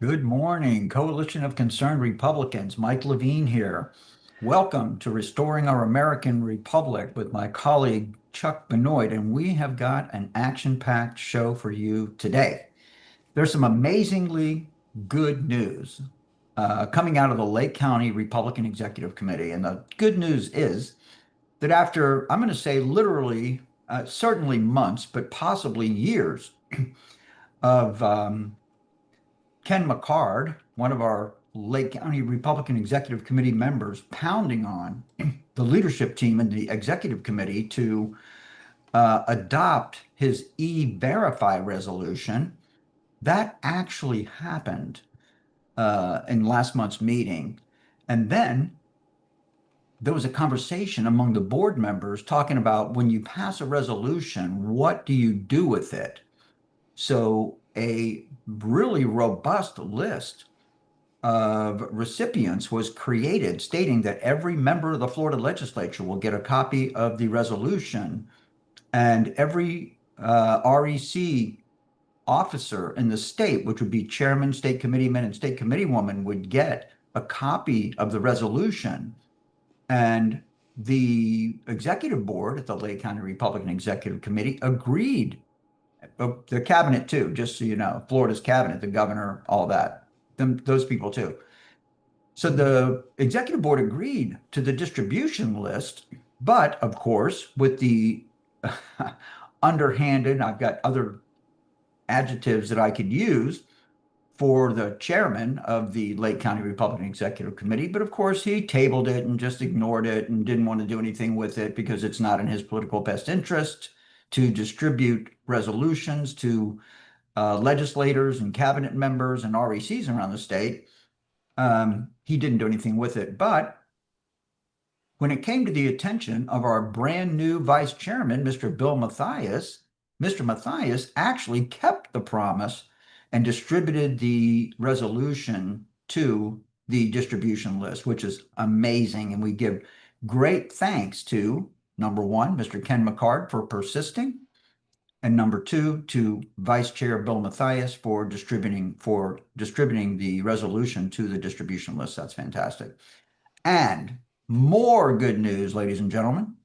Good morning, Coalition of Concerned Republicans. Mike Levine here. Welcome to Restoring Our American Republic with my colleague Chuck Benoit, and we have got an action-packed show for you today. There's some amazingly good news coming out of the Lake County Republican Executive Committee, and the good news is that after, I'm going to say literally, certainly months, but possibly years of Ken McCard, one of our Lake County Republican Executive Committee members, pounding on the leadership team and the executive committee to adopt his E-Verify resolution. That actually happened in last month's meeting. And then there was a conversation among the board members talking about when you pass a resolution, what do you do with it? So a really robust list of recipients was created stating that every member of the Florida legislature will get a copy of the resolution, and every REC officer in the state, which would be chairman, state committeeman, and state committeewoman, would get a copy of the resolution. And the executive board at the Lake County Republican Executive Committee agreed. The cabinet too, just so you know, Florida's cabinet, the governor, all that, those people too. So the executive board agreed to the distribution list, but of course, with the underhanded, I've got other adjectives that I could use for the chairman of the Lake County Republican Executive Committee. But of course, he tabled it and just ignored it and didn't want to do anything with it because it's not in his political best interest to distribute resolutions to legislators and cabinet members and RECs around the state. He didn't do anything with it. But when it came to the attention of our brand new vice chairman, Mr. Bill Mathias, Mr. Mathias actually kept the promise and distributed the resolution to the distribution list, which is amazing. And we give great thanks to, number one, Mr. Ken McCard for persisting, and number two, to Vice Chair Bill Mathias for distributing the resolution to the distribution list. That's fantastic. And more good news, ladies and gentlemen.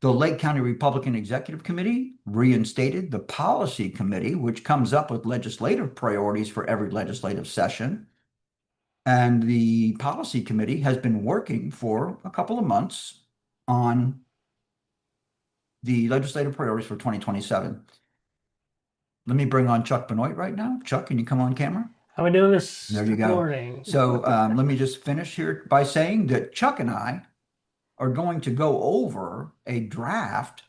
The Lake County Republican Executive Committee reinstated the Policy Committee, which comes up with legislative priorities for every legislative session. And the Policy Committee has been working for a couple of months on the legislative priorities for 2027. Let me bring on Chuck Benoit right now. Chuck, can you come on camera? How are we doing this There you go. morning? So let me just finish here by saying that Chuck and I are going to go over a draft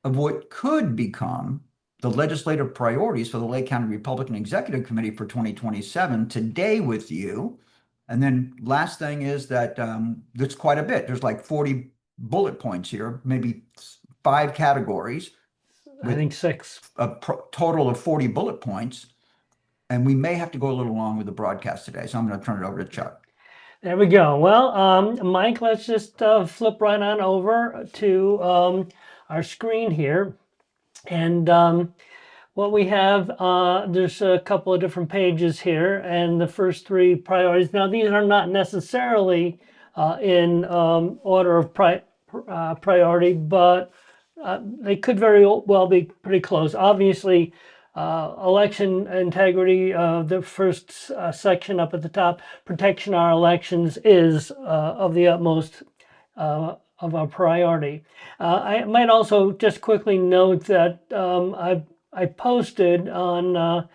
of what could become the legislative priorities for the Lake County Republican Executive Committee for 2027 today with you. And then last thing is that there's quite a bit. There's like 40 bullet points here, maybe 5 categories I with think six. a total of 40 bullet points. And we may have to go a little long with the broadcast today. So I'm going to turn it over to Chuck. There we go. Well, Mike, let's just flip right on over to our screen here. And what we have, there's a couple of different pages here, and the first three priorities. Now, these are not necessarily in order of priority, but they could very well be pretty close. Obviously, election integrity, the first section up at the top, protection of our elections is of the utmost of our priority. I might also just quickly note that I posted on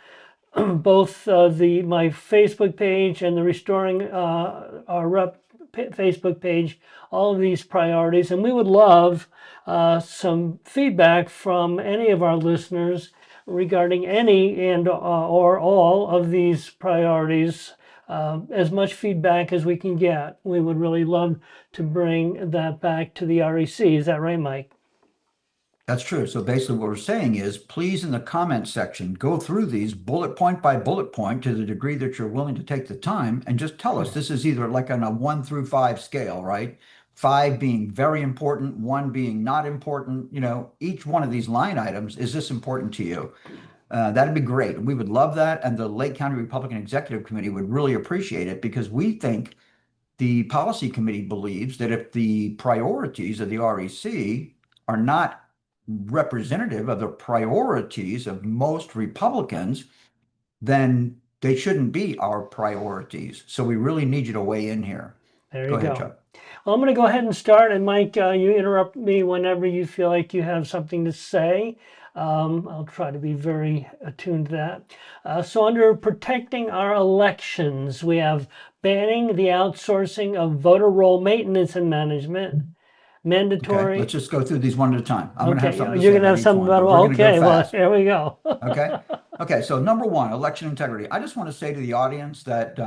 both my Facebook page and the Restoring Our Rep Facebook page all of these priorities, and we would love some feedback from any of our listeners regarding any and or all of these priorities. As much feedback as we can get. We would really love to bring that back to the REC. Is that right, Mike? That's true. So basically what we're saying is please in the comment section, go through these bullet point by bullet point to the degree that you're willing to take the time and just tell us this is either like on a 1 through 5 scale, right? 5 being very important, 1 being not important. You know, each one of these line items, is this important to you? That'd be great. We would love that. And the Lake County Republican Executive Committee would really appreciate it because we think the policy committee believes that if the priorities of the REC are not representative of the priorities of most Republicans, then they shouldn't be our priorities. So we really need you to weigh in here. There Go you ahead, go. Chuck. Well, I'm going to go ahead and start. And Mike, you interrupt me whenever you feel like you have something to say. I'll try to be very attuned to that. So, under protecting our elections, we have banning the outsourcing of voter roll maintenance and management, Okay, mandatory. let's just go through these one at a time. I'm going to have Okay, something to you're say going to about have each something one, but about. we're going to go Okay, well, fast. here we go. Okay. Okay. So number one, election integrity. I just want to say to the audience that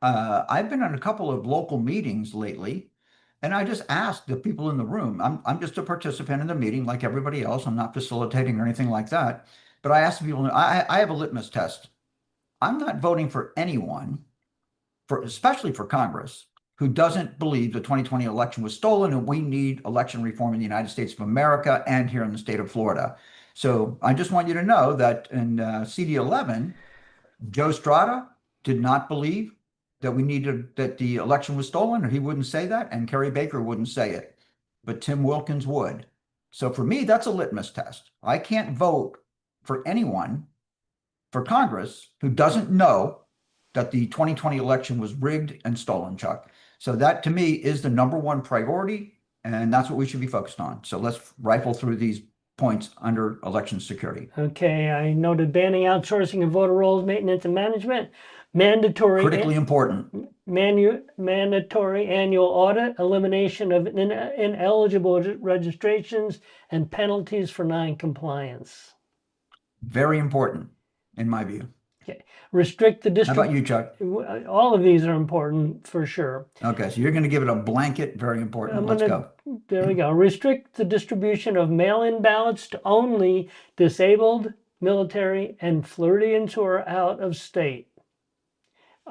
I've been in a couple of local meetings lately, and I just asked the people in the room. I'm just a participant in the meeting like everybody else. I'm not facilitating or anything like that. But I asked the people, I have a litmus test. I'm not voting for anyone, especially for Congress, who doesn't believe the 2020 election was stolen and we need election reform in the United States of America and here in the state of Florida. So I just want you to know that in CD11, Joe Strada did not believe that the election was stolen, or he wouldn't say that, and Kerry Baker wouldn't say it, but Tim Wilkins would. So for me, that's a litmus test. I can't vote for anyone for Congress who doesn't know that the 2020 election was rigged and stolen, Chuck. So that to me is the number one priority, and that's what we should be focused on. So let's rifle through these points under election security. Okay, I noted banning outsourcing of voter rolls, maintenance, and management, mandatory Critically important. mandatory annual audit, elimination of ineligible registrations, and penalties for non-compliance. Very important, in my view. Okay, restrict the How about you, Chuck? All of these are important for sure. Okay, so you're going to give it a blanket, very important. Let's go. There we go. Restrict the distribution of mail-in ballots to only disabled, military, and Floridians who are out of state.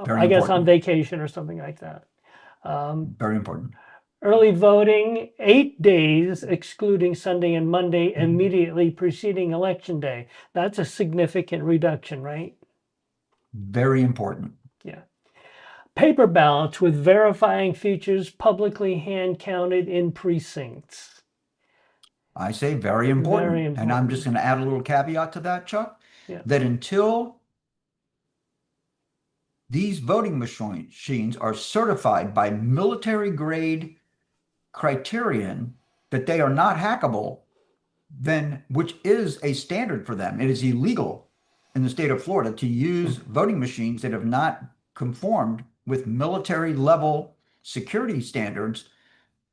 Very I guess on important. vacation or something like that. Very important. Early voting, 8 days, excluding Sunday and Monday, immediately preceding Election Day. That's a significant reduction, right? Very important. Yeah. Paper ballots with verifying features publicly hand counted in precincts. I say very important. Very And I'm important. just going to add a little caveat to that, Chuck, Yeah. that until these voting machines are certified by military grade criterion that they are not hackable, then which is a standard for them. It is illegal in the state of Florida to use voting machines that have not conformed with military level security standards,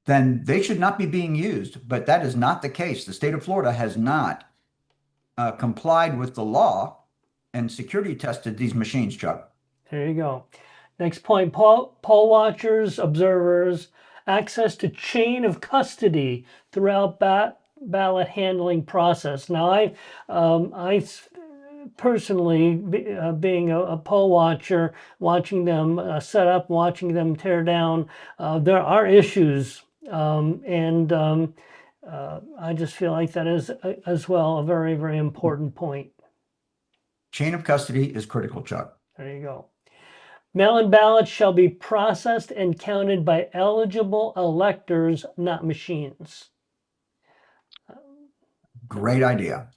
then they should not be being used. But that is not the case. The state of Florida has not complied with the law and security tested these machines, Chuck. There you go. Next point, poll watchers, observers, access to chain of custody throughout ballot handling process. Now, I personally, being a poll watcher, watching them set up, watching them tear down, there are issues, and I just feel like that is as well a very, very important point. Chain of custody is critical, Chuck. There you go. Mail-in ballots shall be processed and counted by eligible electors, not machines. Great idea.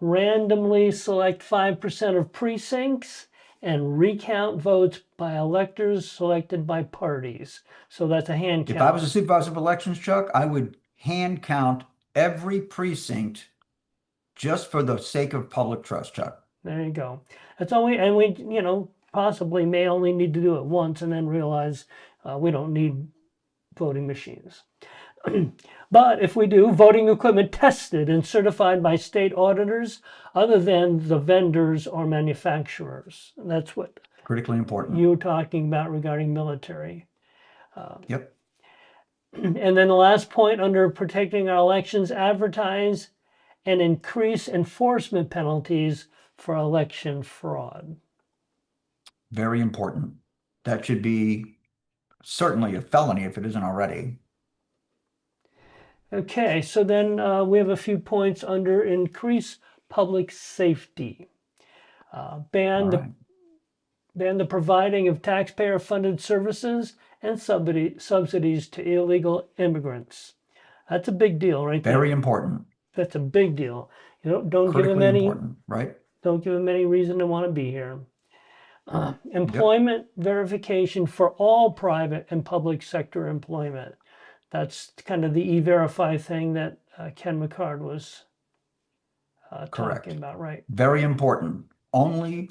Randomly select 5% of precincts and recount votes by electors selected by parties. So that's a hand count. If I was a supervisor of elections, Chuck, I would hand count every precinct just for the sake of public trust, Chuck. There you go. That's all we possibly may only need to do it once and then realize we don't need voting machines. But if we do, voting equipment tested and certified by state auditors other than the vendors or manufacturers. That's what Critically important. you were talking about regarding military. Yep. And then the last point under protecting our elections, advertise and increase enforcement penalties for election fraud. Very important. That should be certainly a felony if it isn't already. Okay, so then we have a few points under increase public safety. All Ban right. the providing of taxpayer-funded services and subsidies to illegal immigrants. That's a big deal right Very there. important. That's a big deal. You don't give them Critically any important, right? reason to want to be here. Yep. Employment verification for all private and public sector employment. That's kind of the e-verify thing that Ken McCard was talking Correct. about, right? Very important. Only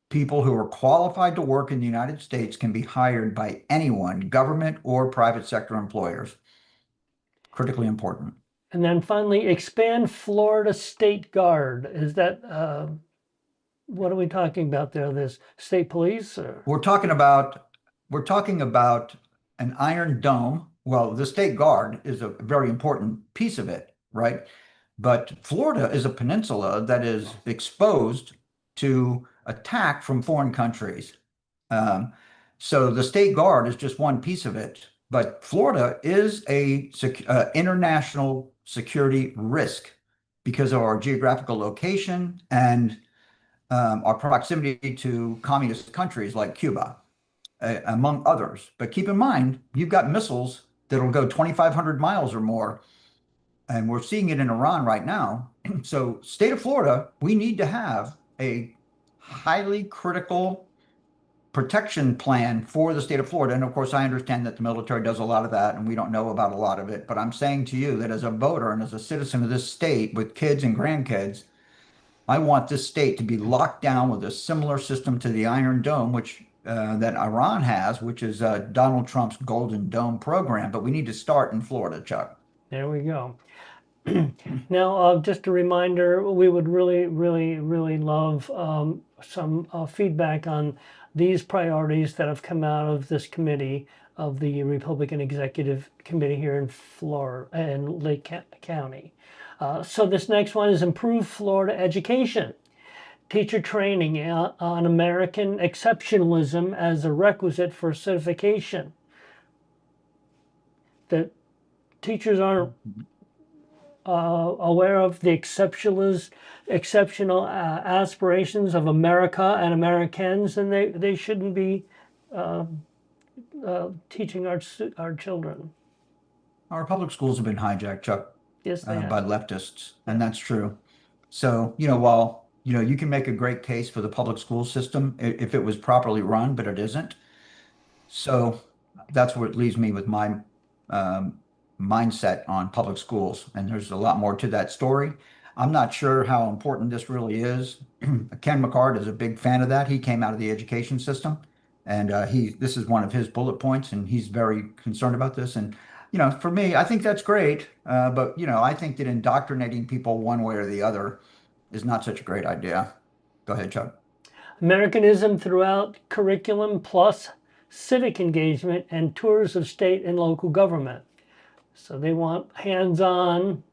people who are qualified to work in the United States can be hired by anyone, government or private sector employers. Critically important. And then finally, expand Florida State Guard. Is that what are we talking about there? This state police or? We're talking about we're talking about an iron dome. Well, the state guard is a very important piece of it, right? But Florida is a peninsula that is exposed to attack from foreign countries. Um, so the state guard is just one piece of it. But Florida is a international security risk because of our geographical location and our proximity to communist countries like Cuba, among others. But keep in mind, you've got missiles that'll go 2,500 miles or more, and we're seeing it in Iran right now. So, state of Florida, we need to have a highly critical protection plan for the state of Florida. And of course, I understand that the military does a lot of that, and we don't know about a lot of it. But I'm saying to you that as a voter and as a citizen of this state with kids and grandkids, I want this state to be locked down with a similar system to the Iron Dome, which that Iran has, which is Donald Trump's Golden Dome program. But we need to start in Florida, Chuck. There we go. Now, just a reminder, we would really, really, really love some feedback on these priorities that have come out of this committee of the Republican Executive Committee here in Florida and Lake County. So this next one is improve Florida education. Teacher training on American exceptionalism as a requisite for certification. The teachers aren't aware of the exceptional aspirations of America and Americans, and they shouldn't be teaching our children. Our public schools have been hijacked, Chuck, Yes, they by have. leftists, and that's true. So, while, you can make a great case for the public school system if it was properly run, but it isn't. So that's what leaves me with my mindset on public schools. And there's a lot more to that story. I'm not sure how important this really is. Ken McCard is a big fan of that. He came out of the education system, and this is one of his bullet points, and he's very concerned about this. And for me, I think that's great. But I think that indoctrinating people one way or the other is not such a great idea. Go ahead, Chuck. Americanism throughout curriculum plus civic engagement and tours of state and local government. So they want hands-on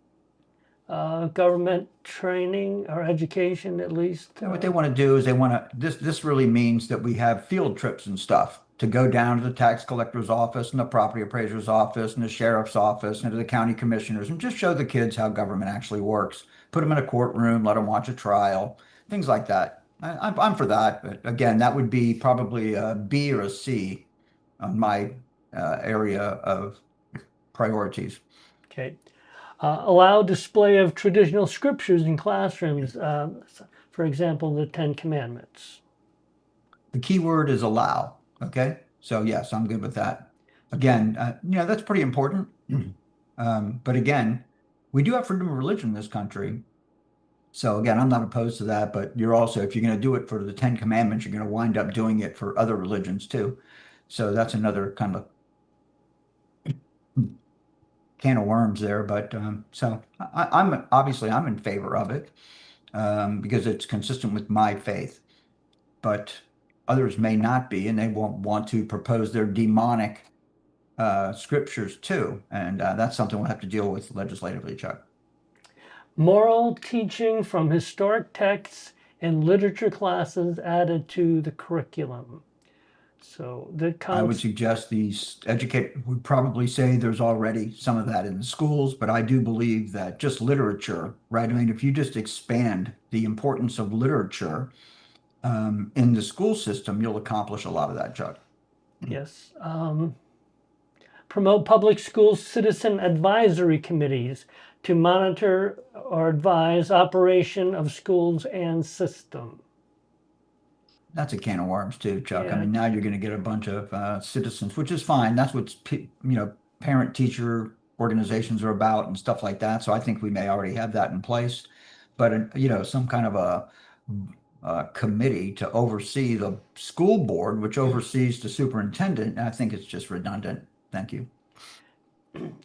government training or education at least. And what they want to do is this really means that we have field trips and stuff to go down to the tax collector's office and the property appraiser's office and the sheriff's office and to the county commissioners and just show the kids how government actually works. Put them in a courtroom, let them watch a trial, things like that. I'm for that, but again, that would be probably a B or a C on my area of priorities. Okay. Allow display of traditional scriptures in classrooms, for example, the Ten Commandments. The key word is allow. Okay. So yes, I'm good with that. Again, that's pretty important. But again, we do have freedom of religion in this country. So again, I'm not opposed to that, but you're also, if you're going to do it for the Ten Commandments, you're going to wind up doing it for other religions too. So that's another kind of can of worms there. But so I'm in favor of it because it's consistent with my faith. But others may not be, and they won't want to propose their demonic scriptures too. And that's something we'll have to deal with legislatively, Chuck. Moral teaching from historic texts and literature classes added to the curriculum. So that I would counts. suggest these educate would probably say there's already some of that in the schools, but I do believe that just literature, right? I mean, if you just expand the importance of literature in the school system, you'll accomplish a lot of that, Chuck. Yes. Promote public school citizen advisory committees to monitor or advise operation of schools and system. That's a can of worms too, Chuck. I Yeah, mean, now you're going to get a bunch of citizens, which is fine. That's what parent teacher organizations are about and stuff like that. So I think we may already have that in place, but some kind of a committee to oversee the school board, which oversees the superintendent. I think it's just redundant. Thank you.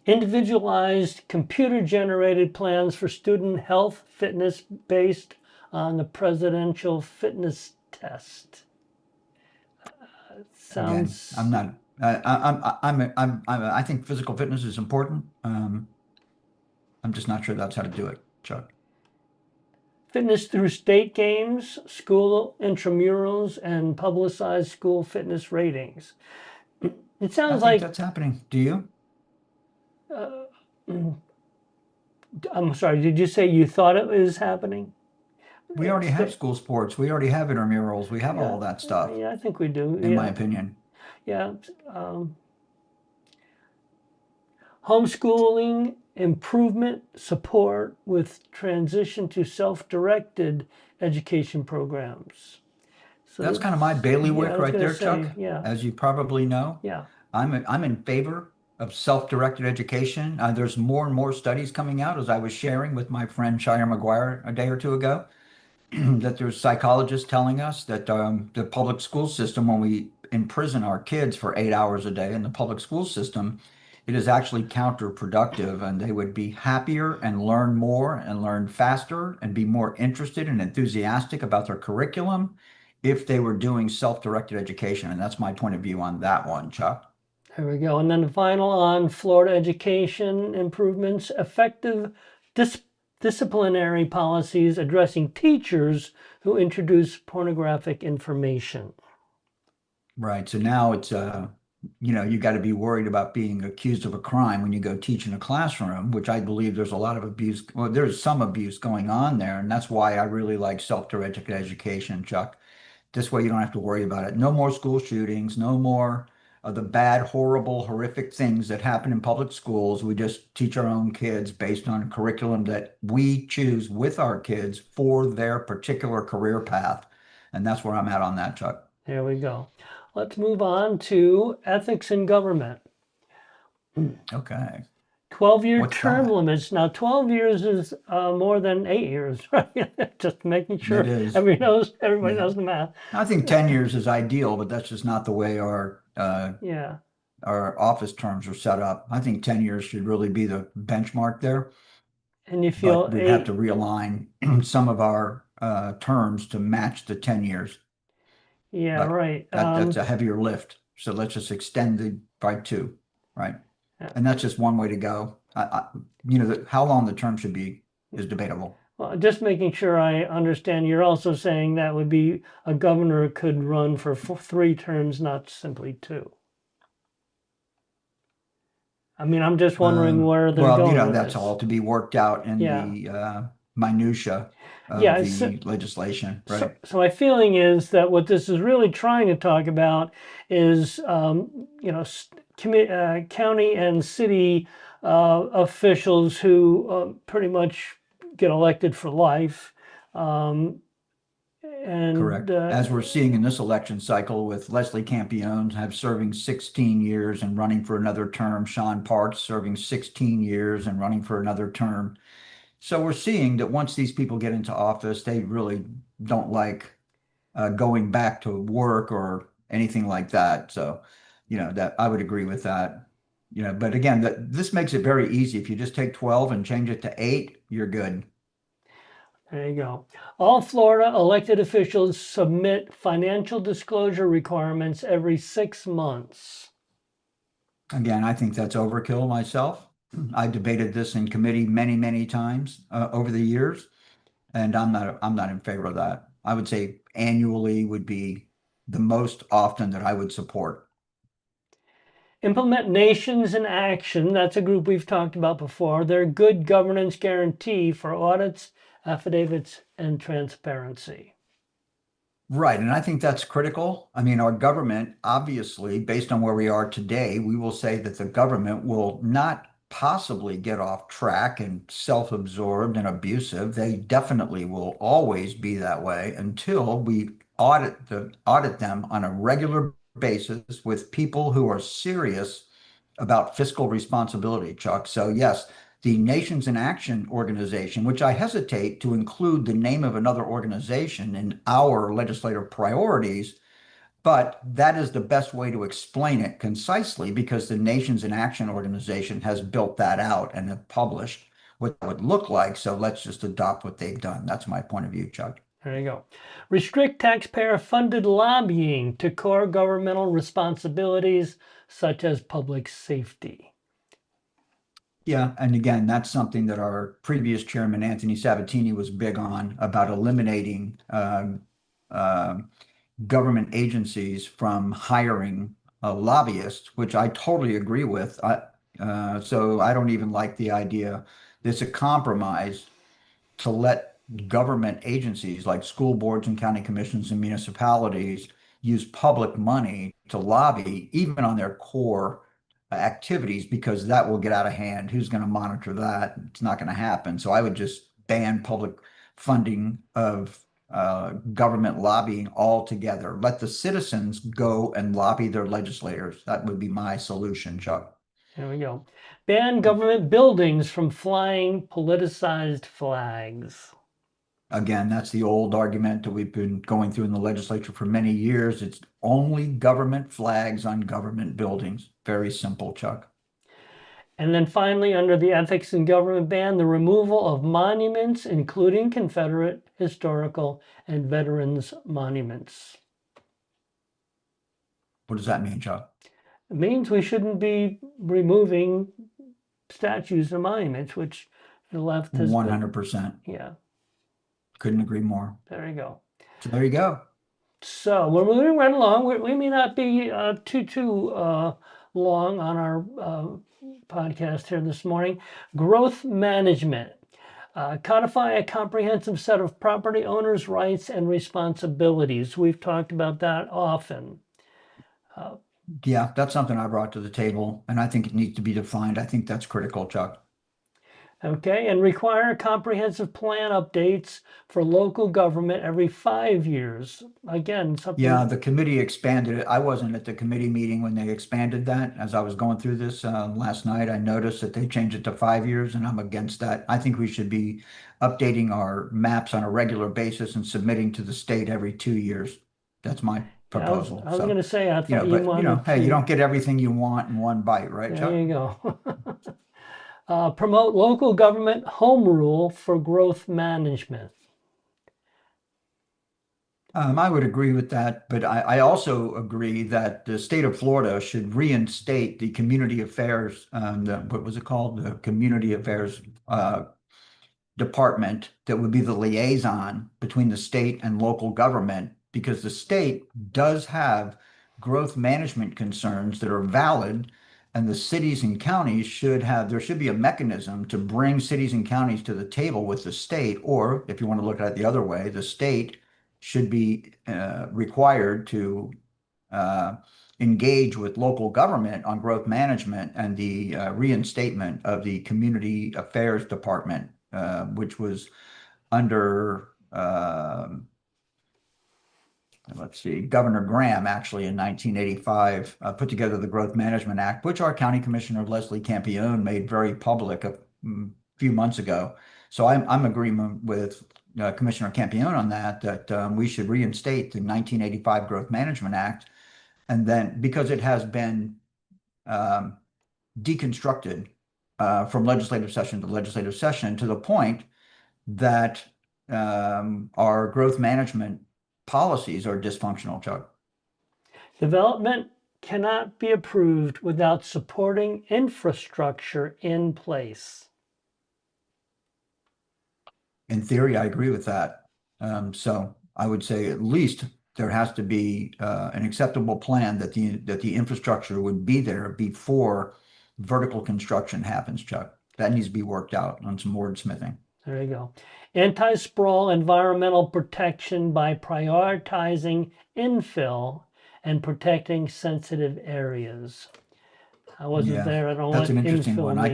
individualized computer generated plans for student health fitness based on the presidential fitness test. Again, I'm Sounds not. I think physical fitness is important. I'm just not sure that's how to do it, Chuck. fitness through state games, school intramurals, and publicized school fitness ratings. It I sounds think like, that's happening. Do you? I'm sorry, did you say you thought it was happening? We already have Sta- school sports. We already have intramurals. We have Yeah, all that stuff, yeah, I think we do. in my Yeah, opinion. yeah. Um, homeschooling improvement support with transition to self-directed education programs. So That's kind of my that's, yeah, I bailiwick was right going to there, Chuck. say, yeah, As you probably know, yeah. I'm in favor of self-directed education. There's more and more studies coming out, as I was sharing with my friend Shire McGuire a day or two ago, that there's psychologists telling us that the public school system, when we imprison our kids for 8 hours a day in the public school system, it is actually counterproductive, and they would be happier and learn more and learn faster and be more interested and enthusiastic about their curriculum if they were doing self-directed education. And that's my point of view on that one, Chuck. There we go. And then the final on Florida education improvements, effective dis disciplinary policies addressing teachers who introduce pornographic information. Right. So now it's you got to be worried about being accused of a crime when you go teach in a classroom, which I believe there's a lot of abuse. Well, there's some abuse going on there, and that's why I really like self-directed education, Chuck. This way you don't have to worry about it. No more school shootings, no more of the bad, horrible, horrific things that happen in public schools. We just teach our own kids based on curriculum that we choose with our kids for their particular career path. And that's where I'm at on that, Chuck. There we go. Let's move on to ethics in government. Okay. 12-year What's term that? limits. Now, 12 years is more than 8 years, right? Just making It sure is. everybody Yeah. knows the math. I think 10 years is ideal, but that's just not the way Yeah. our office terms are set up. I think 10 years should really be the benchmark there, And you but feel we'd have to eight. realign some of our terms to match the 10 years. Yeah, But right. that's a heavier lift. So let's just extend it by two, right? Yeah. And that's just one way to go. How long the term should be is debatable. Well, just making sure I understand, you're also saying that would be a governor could run for 3 terms, not simply 2. I mean, I'm just wondering where they're Well, going with that's this. all to be worked out in Yeah. the minutia of Yeah. So, the legislation, so, right? so my feeling is that what this is really trying to talk about is, county and city officials who pretty much get elected for life. Um, and Correct. As we're seeing in this election cycle with Leslie Campione have serving 16 years and running for another term, Sean Parks serving 16 years and running for another term. So we're seeing that once these people get into office, they really don't like going back to work or anything like that. So, that I would agree with that. But again, this makes it very easy. If you just take 12 and change it to 8, you're good. there you go. All Florida elected officials submit financial disclosure requirements every 6 months. Again, I think that's overkill myself. I debated this in committee many, many times over the years, and I'm not in favor of that. I would say annually would be the most often that I would support. Implement nations in action. That's a group we've talked about before. They're good governance guarantee for audits, affidavits, and transparency. Right. And I think that's critical. I mean, our government, obviously, based on where we are today, we will say that the government will not possibly get off track and self-absorbed and abusive. They definitely will always be that way until we audit them on a regular basis with people who are serious about fiscal responsibility, Chuck. So yes, the Nations in Action organization, which I hesitate to include the name of another organization in our legislative priorities, but that is the best way to explain it concisely because the Nations in Action organization has built that out and have published what that would look like. So let's just adopt what they've done. That's my point of view, Chuck. There you go. Restrict taxpayer funded lobbying to core governmental responsibilities such as public safety. Yeah, and again, that's something that our previous chairman, Anthony Sabatini, was big on about eliminating uh, government agencies from hiring lobbyists, which I totally agree with. So I don't even like the idea. There's a compromise to let government agencies like school boards and county commissions and municipalities use public money to lobby, even on their core activities, because that will get out of hand. Who's going to monitor that? It's not going to happen. So I would just ban public funding of government lobbying altogether. Let the citizens go and lobby their legislators. That would be my solution, Chuck. There we go. Ban government buildings from flying politicized flags. Again, that's the old argument that we've been going through in the legislature for many years. It's only government flags on government buildings. Very simple, Chuck. And then finally, under the ethics and government ban, the removal of monuments, including Confederate, historical, and veterans monuments. What does that mean, Chuck? It means we shouldn't be removing statues and monuments, which the left has been. 100%. Yeah, Couldn't agree more. there you go. So there you go. So we're moving right along. We may not be too long on our podcast here this morning. Growth management. Codify a comprehensive set of property owners' rights and responsibilities. We've talked about that often. Yeah, that's something I brought to the table, and I think it needs to be defined. I think that's critical, Chuck. Okay, and require comprehensive plan updates for local government every 5 years. Again, something. Yeah, the committee expanded it. I wasn't at the committee meeting when they expanded that. As I was going through this last night, I noticed that they changed it to 5 years, and I'm against that. I think we should be updating our maps on a regular basis and submitting to the state every 2 years. That's my Yeah, I was proposal. going to say, I thought you but wanted hey, you to. don't get everything you want in one bite, right, There Chuck? you go. Promote local government home rule for growth management. I would agree with that, but I also agree that the state of Florida should reinstate the community affairs, what was it called? The community affairs department that would be the liaison between the state and local government, because the state does have growth management concerns that are valid, and the cities and counties there should be a mechanism to bring cities and counties to the table with the state, or if you want to look at it the other way, the state should be required to engage with local government on growth management and the reinstatement of the Community Affairs Department, which was under, let's see, Governor Graham actually in 1985 put together the Growth Management Act, which our County Commissioner Leslie Campione made very public a few months ago. So I'm agreement with Commissioner Campione on that we should reinstate the 1985 Growth Management Act. And then because it has been deconstructed from legislative session to legislative session to the point that our growth management policies are dysfunctional, Chuck. Development cannot be approved without supporting infrastructure in place. In theory, I agree with that. So I would say at least there has to be an acceptable plan that the infrastructure would be there before vertical construction happens, Chuck. That needs to be worked out on some wordsmithing. There you go. Anti-sprawl environmental protection by prioritizing infill and protecting sensitive areas. I wasn't Yeah, there. I don't know that's an what interesting one. infill means.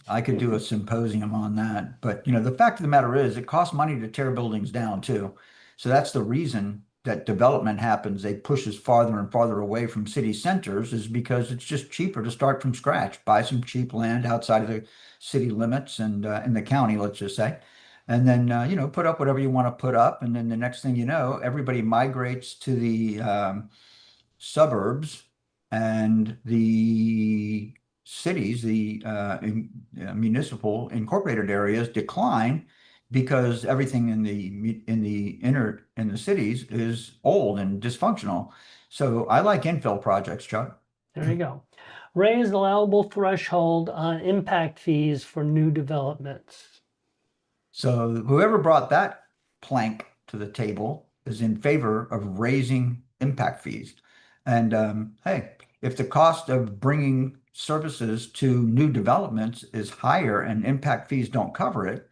I could do a symposium on that. But the fact of the matter is it costs money to tear buildings down too. So that's the reason that development happens. They push us farther and farther away from city centers is because it's just cheaper to start from scratch. Buy some cheap land outside of the city limits and in the county, let's just say. And then put up whatever you want to put up. And then the next thing you know, everybody migrates to the suburbs and the cities, municipal incorporated areas decline because everything in the cities is old and dysfunctional. So I like infill projects, Chuck. There you go. Raise allowable threshold on impact fees for new developments. So whoever brought that plank to the table is in favor of raising impact fees. And hey, if the cost of bringing services to new developments is higher and impact fees don't cover it,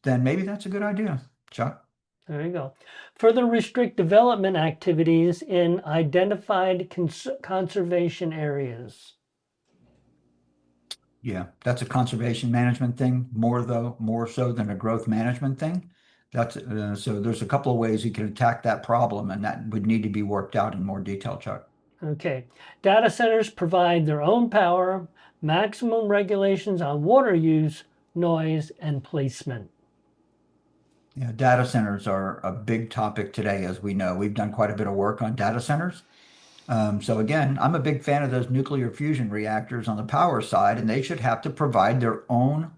then maybe that's a good idea, Chuck. There you go. Further restrict development activities in identified conservation areas. Yeah, that's a conservation management thing, more so than a growth management thing. That's so there's a couple of ways you can attack that problem, and that would need to be worked out in more detail, Chuck. Okay. Data centers provide their own power, maximum regulations on water use, noise, and placement. Yeah, data centers are a big topic today, as we know. We've done quite a bit of work on data centers. So again, I'm a big fan of those nuclear fusion reactors on the power side, and they should have to provide their own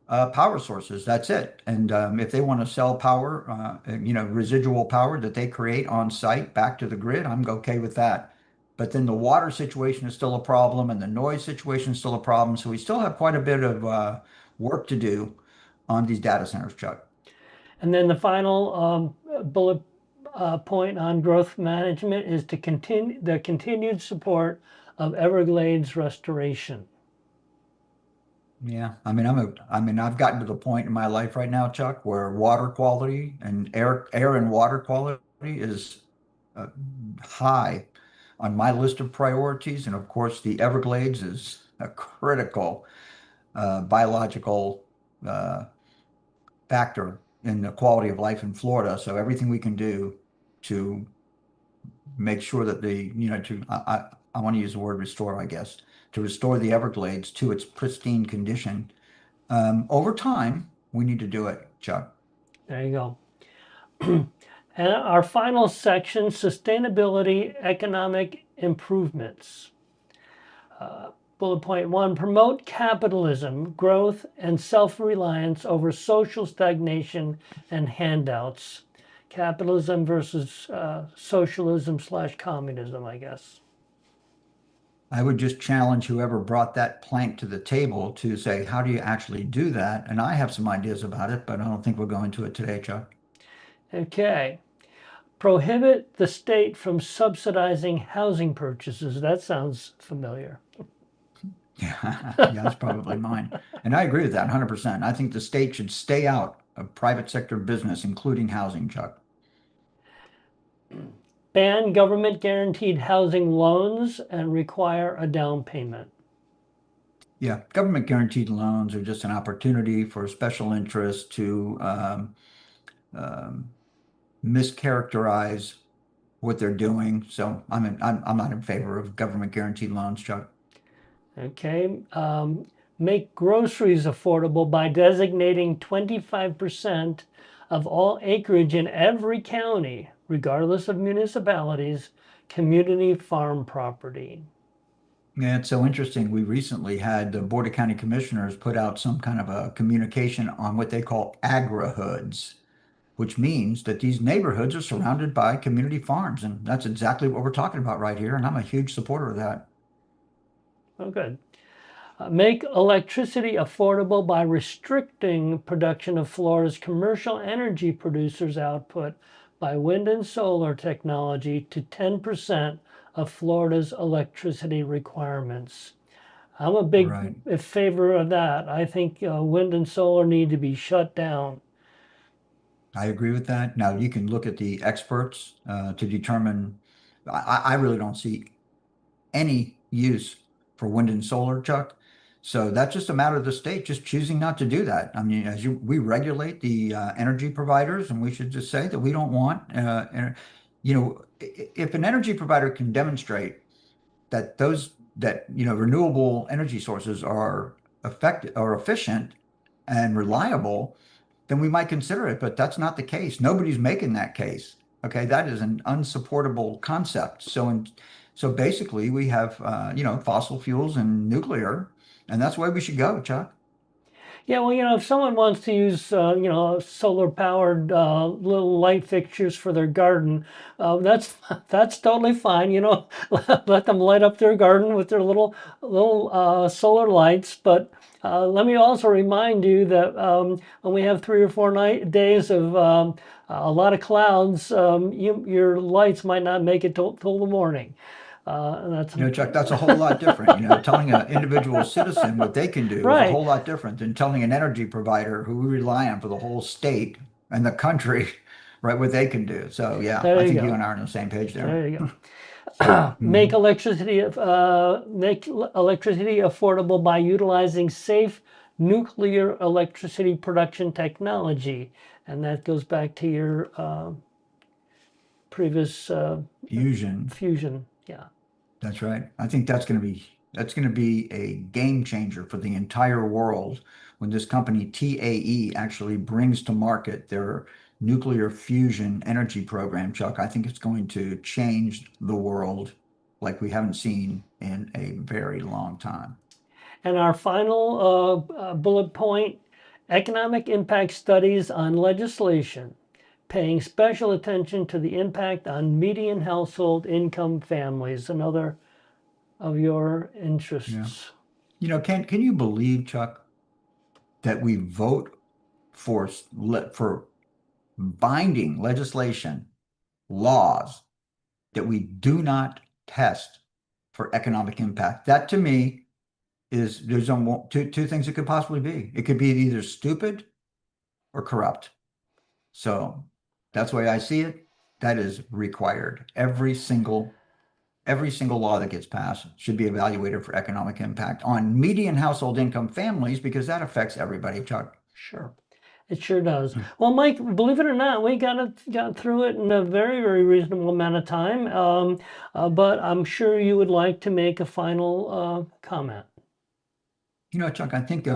power sources. That's it. And if they want to sell power, residual power that they create on site back to the grid, I'm okay with that. But then the water situation is still a problem, and the noise situation is still a problem. So we still have quite a bit of work to do on these data centers, Chuck. And then the final bullet point on growth management is to continue the continued support of Everglades restoration. Yeah, I mean, I've gotten to the point in my life right now, Chuck, where water quality and air and water quality is uh, high on my list of priorities. And of course, the Everglades is a critical biological uh, factor in the quality of life in Florida. So everything we can do to make sure that I want to use the word restore, I guess, to restore the Everglades to its pristine condition. Over time, we need to do it, Chuck. There you go. And our final section, sustainability economic improvements. Bullet point one, promote capitalism, growth, and self-reliance over social stagnation and handouts. Capitalism versus socialism slash communism, I guess. I would just challenge whoever brought that plank to the table to say, how do you actually do that? And I have some ideas about it, but I don't think we'll go into it today, Chuck. Okay. Prohibit the state from subsidizing housing purchases. That sounds familiar. Yeah, yeah, that's probably mine. And I agree with that 100%. I think the state should stay out of private sector business, including housing, Chuck. Ban government guaranteed housing loans and require a down payment. Yeah, government guaranteed loans are just an opportunity for special interests to um, mischaracterize what they're doing. So I'm not in favor of government guaranteed loans, Chuck. Okay. Make groceries affordable by designating 25% of all acreage in every county, regardless of municipalities, community farm property. Yeah, it's so interesting. We recently had the Board of County Commissioners put out some kind of a communication on what they call agri-hoods, which means that these neighborhoods are surrounded by community farms. And that's exactly what we're talking about right here. And I'm a huge supporter of that. Oh, good. Make electricity affordable by restricting production of Florida's commercial energy producers' output by wind and solar technology to 10% of Florida's electricity requirements. I'm a big Right. favor of that. I think wind and solar need to be shut down. I agree with that. Now, you can look at the experts to determine. I really don't see any use for wind and solar, Chuck. So that's just a matter of the state just choosing not to do that. I mean, we regulate the energy providers, and we should just say that we don't want, if an energy provider can demonstrate that renewable energy sources are effective or efficient and reliable, then we might consider it, but that's not the case. Nobody's making that case. Okay, that is an unsupportable concept. So basically, we have fossil fuels and nuclear, and that's where we should go, Chuck. Yeah, well, if someone wants to use, solar powered little light fixtures for their garden, that's that's totally fine. Let them light up their garden with their little solar lights. But let me also remind you that when we have 3 or 4 days of a lot of clouds, your lights might not make it till the morning. That's Chuck, that's a whole lot different. Telling an individual citizen what they can do is a right. whole lot different than telling an energy provider who we rely on for the whole state and the country, right, what they can do. So yeah, There I you think you go. and I are on the same page there. There you go. Make Mhm. electricity affordable by utilizing safe nuclear electricity production technology, and that goes back to your previous Fusion. fusion. Yeah, That's right. I think that's going to be a game changer for the entire world when this company TAE actually brings to market their nuclear fusion energy program, Chuck. I think it's going to change the world like we haven't seen in a very long time. and our final bullet point: economic impact studies on legislation, paying special attention to the impact on median household income families. Another of your Yeah. interests. Can you believe, Chuck, that we vote for binding legislation, laws that we do not test for economic impact? That to me is there's two things it could possibly be. It could be either stupid or corrupt. So that's the way I see it. That is required. Every single law that gets passed should be evaluated for economic impact on median household income families because that affects everybody, Chuck. Sure. It sure does. Well, Mike, believe it or not, we got through it in a very, very reasonable amount of time. But I'm sure you would like to make a final comment. Chuck, I think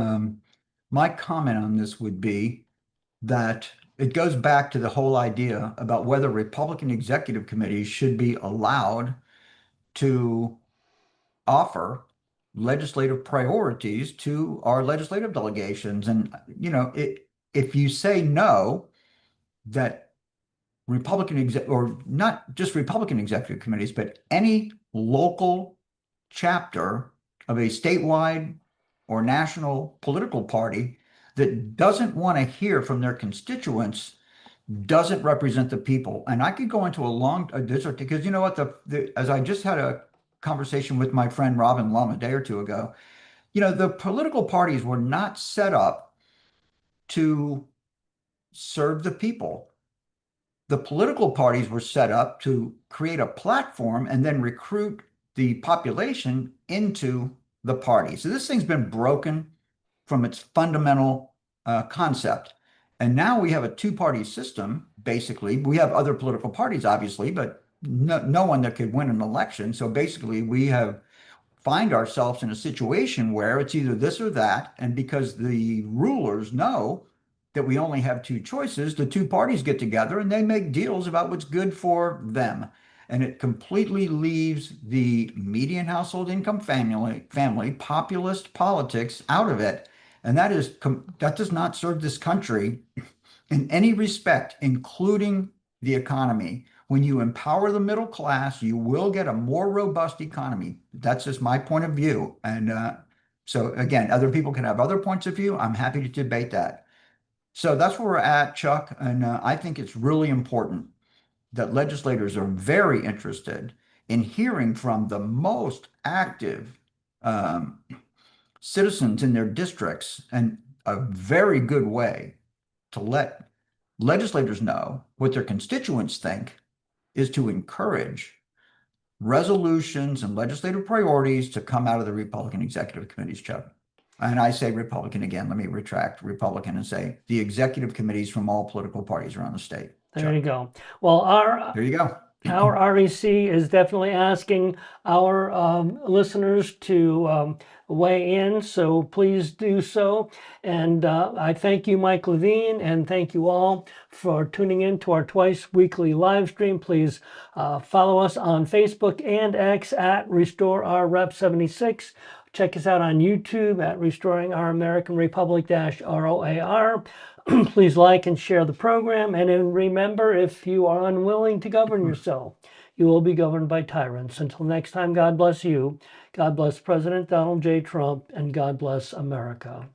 my comment on this would be that it goes back to the whole idea about whether Republican executive committees should be allowed to offer legislative priorities to our legislative delegations. And, if you say no, that or not just Republican executive committees, but any local chapter of a statewide or national political party that doesn't want to hear from their constituents doesn't represent the people. And I could go into a long this because you know what as I just had a conversation with my friend Robin Lum a day or two ago, the political parties were not set up to serve the people. The political parties were set up to create a platform and then recruit the population into the party. So this thing's been broken from its fundamental concept. And now we have a two-party system, basically. We have other political parties, obviously, but no one that could win an election. So basically, we have find ourselves in a situation where it's either this or that. And because the rulers know that we only have two choices, the two parties get together and they make deals about what's good for them. And it completely leaves the median household income family populist politics out of it. And that does not serve this country in any respect, including the economy. When you empower the middle class, you will get a more robust economy. That's just my point of view. And so, again, other people can have other points of view. I'm happy to debate that. So that's where we're at, Chuck. And I think it's really important. that legislators are very interested in hearing from the most active citizens in their districts, and a very good way to let legislators know what their constituents think is to encourage resolutions and legislative priorities to come out of the Republican executive committees, Chuck. And I say Republican again, let me retract Republican and say the executive committees from all political parties around the state. There Chuck, you go. Well, there you go. our REC is definitely asking our listeners to weigh in, so please do so. And I thank you, Mike Levine, and thank you all for tuning in to our twice weekly live stream. Please follow us on Facebook and X at Restore Our Rep 76. Check us out on YouTube at Restoring Our American Republic ROAR. Please like and share the program. And then remember, if you are unwilling to govern yourself, you will be governed by tyrants. Until next time, God bless you. God bless President Donald J. Trump, and God bless America.